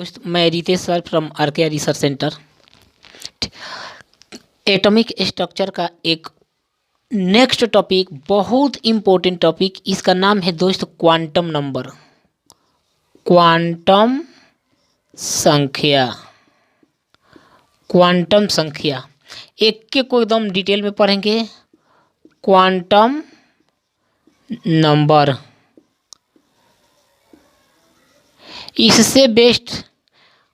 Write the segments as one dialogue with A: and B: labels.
A: दोस्त मैं Ritesh sir from RK research centre. Atomic structure का एक नेक्स्ट टॉपिक, बहुत इम्पोर्टेंट टॉपिक, इसका नाम है दोस्त क्वांटम नंबर, क्वांटम संख्या। क्वांटम संख्या एक के को एकदम डिटेल में पढ़ेंगे। क्वांटम नंबर, इससे बेस्ट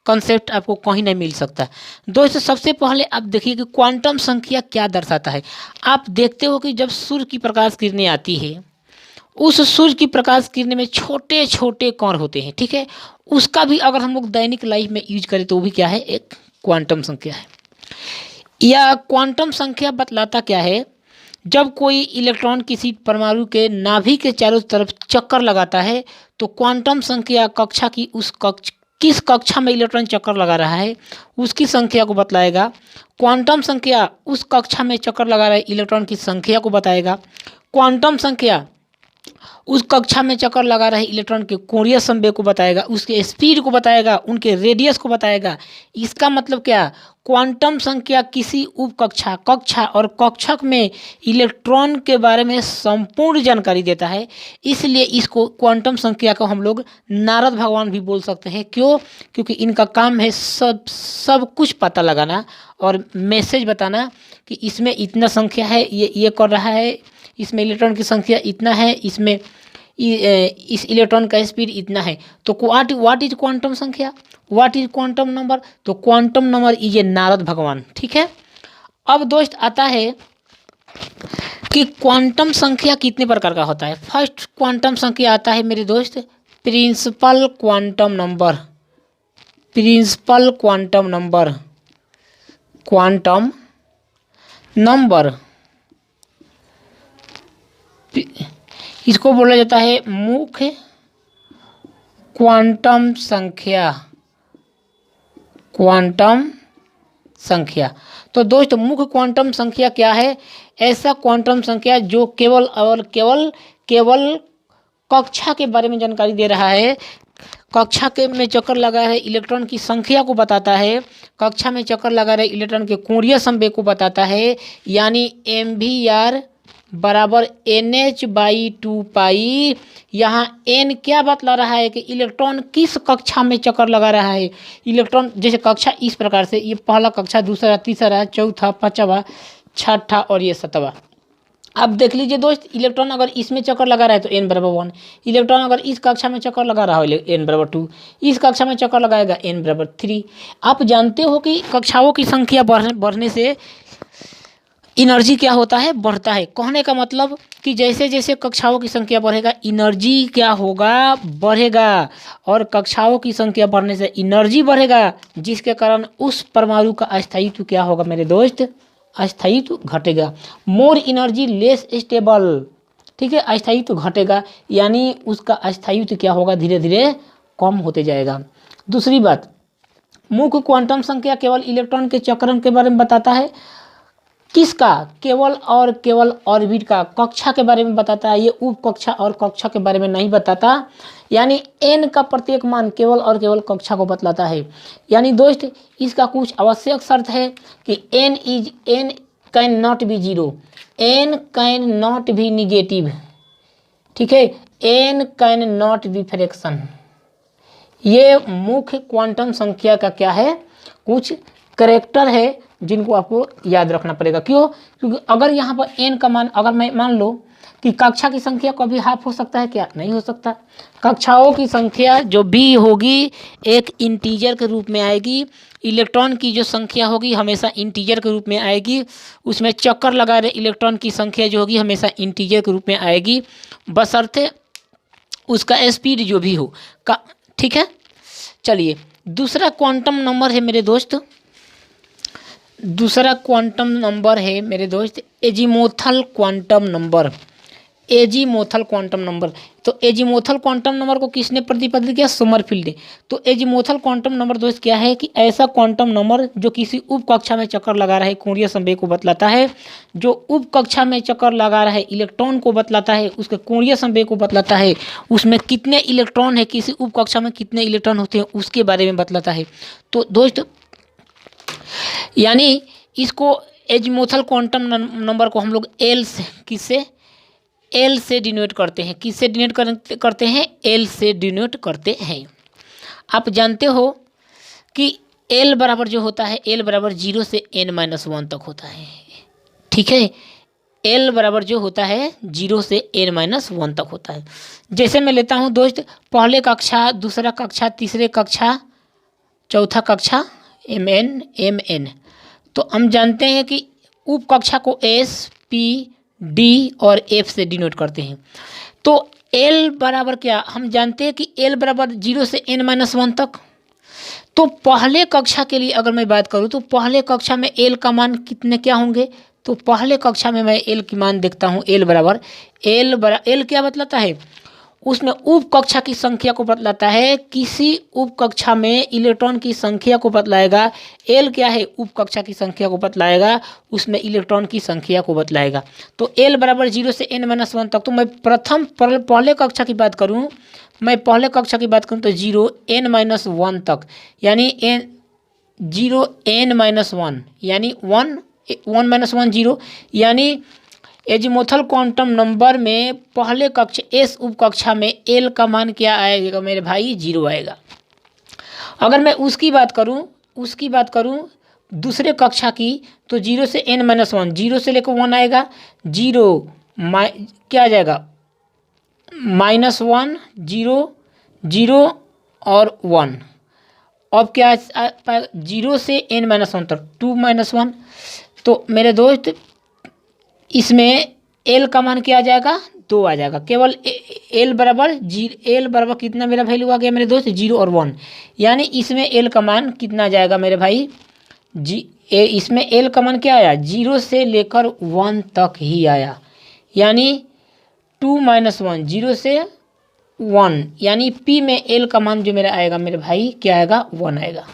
A: कॉन्सेप्ट आपको कहीं नहीं मिल सकता। दोस्तों सबसे पहले आप देखिए कि क्वांटम संख्या क्या दर्शाता है। आप देखते हो कि जब सूर्य की प्रकाश किरणें आती है, उस सूर्य की प्रकाश किरणें में छोटे छोटे कण होते हैं, ठीक है। उसका भी अगर हम लोग दैनिक लाइफ में यूज करें तो वो भी क्या है, एक क्वांटम संख्या है। या क्वांटम संख्या बतलाता क्या है, जब कोई इलेक्ट्रॉन किसी परमाणु के नाभि के चारों तरफ चक्कर लगाता है तो क्वांटम संख्या कक्षा की किस कक्षा में इलेक्ट्रॉन चक्कर लगा रहा है उसकी संख्या को बतलाएगा। क्वांटम संख्या उस कक्षा में चक्कर लगा रहे इलेक्ट्रॉन की संख्या को बताएगा। क्वांटम संख्या उस कक्षा में चक्कर लगा रहे इलेक्ट्रॉन के कोणीय संवेग को बताएगा, उसके स्पीड को बताएगा, उनके रेडियस को बताएगा। इसका मतलब क्या, क्वांटम संख्या किसी उपकक्षा, कक्षा और कक्षक में इलेक्ट्रॉन के बारे में संपूर्ण जानकारी देता है। इसलिए इसको क्वांटम संख्या को हम लोग नारद भगवान भी बोल सकते हैं। क्यों? क्योंकि इनका काम है सब कुछ पता लगाना और मैसेज बताना कि इसमें इतना संख्या है, ये कर रहा है, इसमें इलेक्ट्रॉन की संख्या इतना है, इसमें इस इलेक्ट्रॉन का स्पीड इतना है। तो व्हाट इज क्वांटम संख्या, व्हाट इज क्वांटम नंबर? तो quantum number is a Narad भगवान, ठीक है। अब दोस्त आता है कि क्वांटम संख्या कितने प्रकार का होता है। फर्स्ट क्वांटम संख्या आता है मेरे दोस्त principal quantum number. Principal quantum number, quantum number इसको बोला जाता है मुख्य क्वांटम संख्या। क्वांटम संख्या, तो दोस्तों मुख्य क्वांटम संख्या क्या है? ऐसा क्वांटम संख्या जो केवल और केवल कक्षा के बारे में जानकारी दे रहा है, कक्षा के में चक्कर लगा रहे इलेक्ट्रॉन की संख्या को बताता है, कक्षा में चक्कर लगा रहे इलेक्ट्रॉन के कोणीय संवेग को बताता है। यानी MVR बराबर NH/2 यहाँ n क्या बतला रहा है कि इलेक्ट्रॉन किस कक्षा में चक्कर लगा रहा है। इलेक्ट्रॉन जैसे कक्षा इस प्रकार से, ये पहला कक्षा, दूसरा, तीसरा, चौथा, पांचवा, छठा और ये सातवां। अब देख लीजिए दोस्त, इलेक्ट्रॉन अगर इसमें चक्कर लगा रहा है तो n बराबर 1, इलेक्ट्रॉन अगर इस कक्षा में चक्कर लगा रहा है n बराबर 2, इस कक्षा में चक्कर लगाएगा n बराबर 3। आप जानते हो कि कक्षाओं की संख्या बढ़ने से एनर्जी क्या होता है, बढ़ता है। कहने का मतलब कि जैसे जैसे कक्षाओं की संख्या बढ़ेगा एनर्जी क्या होगा, बढ़ेगा। और कक्षाओं की संख्या बढ़ने से एनर्जी बढ़ेगा, जिसके कारण उस परमाणु का अस्थायित्व क्या होगा मेरे दोस्त, अस्थायित्व घटेगा। मोर एनर्जी लेस स्टेबल, ठीक है, अस्थायित्व घटेगा, यानी उसका अस्थायित्व क्या होगा, धीरे धीरे कम होते जाएगा। दूसरी बात, मुख्य क्वांटम संख्या केवल इलेक्ट्रॉन के चक्रण के बारे में बताता है। किसका? केवल ऑर्बिट का, कक्षा के बारे में बताता है। ये उप कक्षा और कक्षा के बारे में नहीं बताता। यानी n का प्रत्येक मान केवल और केवल कक्षा को बतलाता है। यानी दोस्त इसका कुछ आवश्यक शर्त है कि n can not be zero, n can not be negative, ठीक है, n can not be fraction. ये मुख्य क्वांटम संख्या का क्या है, कुछ करेक्टर है जिनको आपको याद रखना पड़ेगा। क्यों? क्योंकि अगर यहाँ पर n का मान, अगर मैं मान लो कि कक्षा की संख्या कभी हाफ हो सकता है क्या? नहीं हो सकता। कक्षाओं की संख्या जो भी होगी एक इंटीजर के रूप में आएगी। इलेक्ट्रॉन की जो संख्या होगी हमेशा इंटीजर के रूप में आएगी। उसमें चक्कर लगा रहे इलेक्ट्रॉन की संख्या जो होगी हमेशा इंटीजर के रूप में आएगी, बशर्ते उसका स्पीड जो भी हो का, ठीक है। चलिए दूसरा क्वांटम नंबर है मेरे दोस्त, दूसरा क्वांटम नंबर है मेरे दोस्त azimuthal quantum number. Azimuthal quantum number. तो एजीमोथल क्वांटम नंबर को किसने प्रतिपादित किया? समरफील्ड ने। तो एजीमोथल क्वांटम नंबर दोस्त क्या है कि ऐसा क्वांटम नंबर जो किसी उप कक्षा में चक्कर लगा रहा है कोणीय संवेग को बतलाता है। जो उप कक्षा में चक्कर लगा रहा है इलेक्ट्रॉन को बतलाता है, उसके कोणीय संवेग को बतलाता है, उसमें कितने इलेक्ट्रॉन है, किसी उप कक्षा में कितने इलेक्ट्रॉन होते हैं उसके बारे में बतलाता है। तो दोस्त यानी इसको एजीमोथल क्वांटम नंबर को हम लोग एल से किससे एल से डिनोट करते हैं। किससे डिनोट करते हैं? एल से डिनोट करते हैं। आप जानते हो कि एल बराबर जो होता है, एल बराबर 0 से n-1 तक होता है। ठीक है, एल बराबर जो होता है 0 से n-1 तक होता है। जैसे मैं लेता हूँ दोस्त पहले कक्षा, दूसरा कक्षा, तीसरे कक्षा, चौथा कक्षा, mn। तो हम जानते हैं कि उप कक्षा को s, p, d और f से डिनोट करते हैं। तो l बराबर क्या हम जानते हैं कि l बराबर 0 से n-1 तक। तो पहले कक्षा के लिए अगर मैं बात करूं तो पहले कक्षा में l का मान कितने क्या होंगे? तो पहले कक्षा में मैं l की मान देखता हूं। l बराबर l क्या बतलाता है? उसमें उप कक्षा की संख्या को बतलाता है। किसी उप कक्षा में इलेक्ट्रॉन की संख्या को बतलाएगा। एल क्या है? उप कक्षा की संख्या को बतलाएगा, उसमें इलेक्ट्रॉन की संख्या को बतलाएगा। तो एल बराबर 0 से n-1 तक। तो मैं पहले कक्षा की बात करूं, मैं पहले कक्षा की बात करूं तो 0 n-1 तक, यानी 0 n-1 यानी 1 1 0, यानी एजीमोथल क्वांटम नंबर में पहले कक्षा एस उप कक्षा में एल का मान क्या आएगा मेरे भाई? 0 आएगा। अगर मैं उसकी बात करूं दूसरे कक्षा की तो 0 से n-1, 0 से लेकर 1 आएगा। 0 क्या आ जाएगा? -1, 0, 0 और 1। अब क्या 0 से n-1 तक 2-1। तो मेरे दोस्त इसमें एल का मान क्या आ जाएगा? 2 आ जाएगा। केवल एल बराबर कितना मेरा वैल्यू आ गया मेरे दोस्त? 0 और 1। यानी इसमें एल का मान कितना आ जाएगा मेरे भाई? इसमें एल का मान क्या आया? 0 से लेकर 1 तक ही आया, यानी 2-1, 0 से 1, यानी पी में एल का मान जो मेरा आएगा मेरे भाई क्या आएगा? 1 आएगा।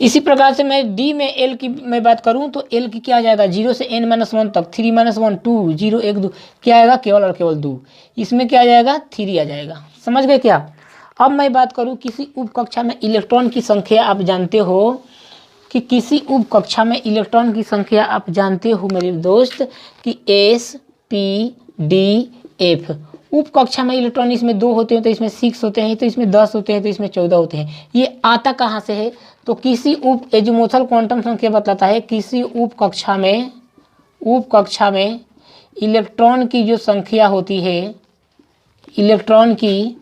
A: इसी प्रकार से मैं डी में एल की मैं बात करूं तो एल की क्या आ जाएगा? 0 से n-1 तक 3-1, 2, 0, 1, 2 क्या आएगा? केवल और केवल 2। इसमें क्या आ जाएगा? 3 आ जाएगा। समझ गए क्या? अब मैं बात करूं किसी उप कक्षा में इलेक्ट्रॉन की संख्या। आप जानते हो कि किसी उप कक्षा में इलेक्ट्रॉन की संख्या आप जानते हो मेरे दोस्त कि s, p, d, f। उप कक्षा में इलेक्ट्रॉन इसमें 2 होते हैं तो इसमें 6 होते हैं, तो इसमें 10 होते हैं, तो इसमें 14 होते हैं। ये आता कहाँ से है? तो किसी उप एजीमोथल क्वांटम संख्या बतलाता है किसी उप कक्षा में इलेक्ट्रॉन की जो संख्या होती है, इलेक्ट्रॉन की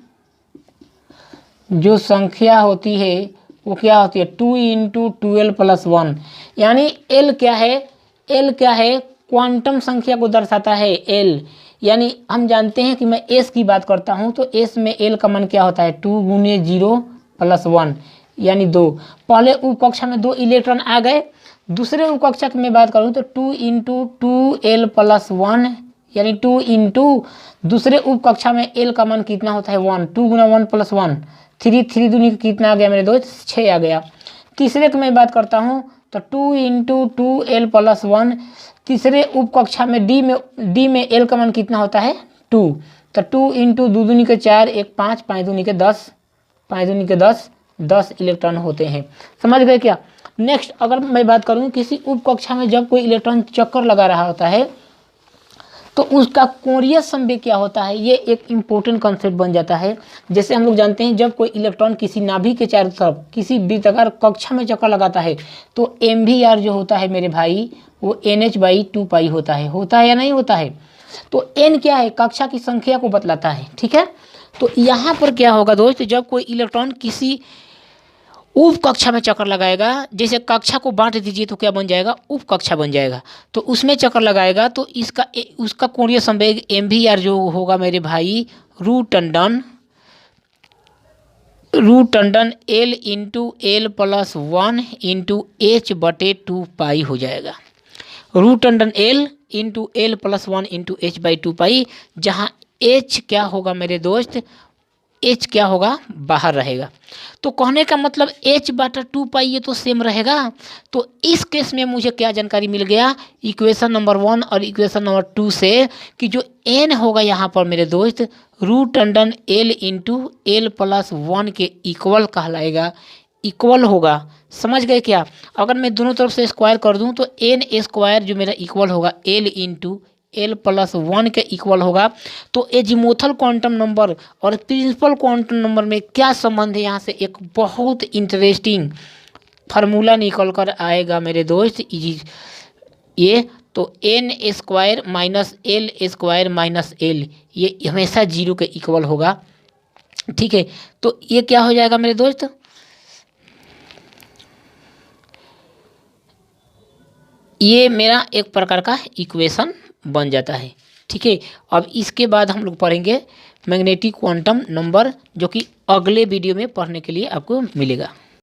A: जो संख्या होती है वो क्या होती है? 2 × 12 + 1। यानी एल क्या है? एल क्या है? क्वांटम संख्या को दर्शाता है एल। यानी हम जानते हैं कि मैं एस की बात करता हूं तो एस में एल का मान क्या होता है? 2 × 0 + 1 यानी 2। पहले उप कक्षा में 2 इलेक्ट्रॉन आ गए। दूसरे उप कक्षा की मैं बात करूं तो 2 × 2l + 1 यानी 2 × दूसरे उप कक्षा में एल का मान कितना होता है? 1। 2 × 1 + 1 3 दूनी कितना आ गया मेरे दोस्त? 6 आ गया। तीसरे की मैं बात करता हूँ तो 2 × 2l + 1। तीसरे उप कक्षा में डी में एल का मान कितना होता है? 2। तो 2 × 2 दूनी के 4, 1 5, 5 दूनी के 10, 5 दूनी के 10 इलेक्ट्रॉन होते हैं। समझ गए क्या? नेक्स्ट अगर मैं बात करूं किसी उप कक्षा में जब कोई इलेक्ट्रॉन चक्कर लगा रहा होता है तो उसका कोणीय संवेग क्या होता है? ये एक इम्पोर्टेंट कॉन्सेप्ट बन जाता है। जैसे हम लोग जानते हैं जब कोई इलेक्ट्रॉन किसी नाभि के चारों तरफ किसी वृत्ताकार कक्षा में चक्कर लगाता है तो MVR जो होता है मेरे भाई वो NH/2π होता है या नहीं होता है? तो n क्या है? कक्षा की संख्या को बतलाता है। ठीक है, तो यहाँ पर क्या होगा दोस्त? जब कोई इलेक्ट्रॉन किसी उप कक्षा में चक्कर लगाएगा, जैसे कक्षा को बांट दीजिए तो क्या बन जाएगा? उप कक्षा बन जाएगा। तो उसमें चक्कर लगाएगा तो उसका कोणीय संवेग MVR जो होगा मेरे भाई √टंडन L × L + 1 × H/2π हो जाएगा। √टंडन L into L plus one into H by two pi, जहाँ एच क्या होगा मेरे दोस्त, एच क्या होगा, बाहर रहेगा। तो कहने का मतलब एच बटा टू पाई ये तो सेम रहेगा। तो इस केस में मुझे क्या जानकारी मिल गया इक्वेशन नंबर 1 और इक्वेशन नंबर 2 से, कि जो एन होगा यहाँ पर मेरे दोस्त root under L into L plus one के इक्वल कहलाएगा, इक्वल होगा। समझ गए क्या? अगर मैं दोनों तरफ से स्क्वायर कर दूं तो एन स्क्वायर जो मेरा इक्वल होगा L into L plus one के इक्वल होगा। तो एजीमुथल क्वांटम नंबर और प्रिंसिपल क्वांटम नंबर में क्या संबंध है, यहाँ से एक बहुत इंटरेस्टिंग फार्मूला निकल कर आएगा मेरे दोस्त। ये तो N square minus L square minus L ये हमेशा जीरो के इक्वल होगा। ठीक है, तो ये क्या हो जाएगा मेरे दोस्त, ये मेरा एक प्रकार का इक्वेशन बन जाता है। ठीक है, अब इसके बाद हम लोग पढ़ेंगे मैग्नेटिक क्वांटम नंबर, जो कि अगले वीडियो में पढ़ने के लिए आपको मिलेगा।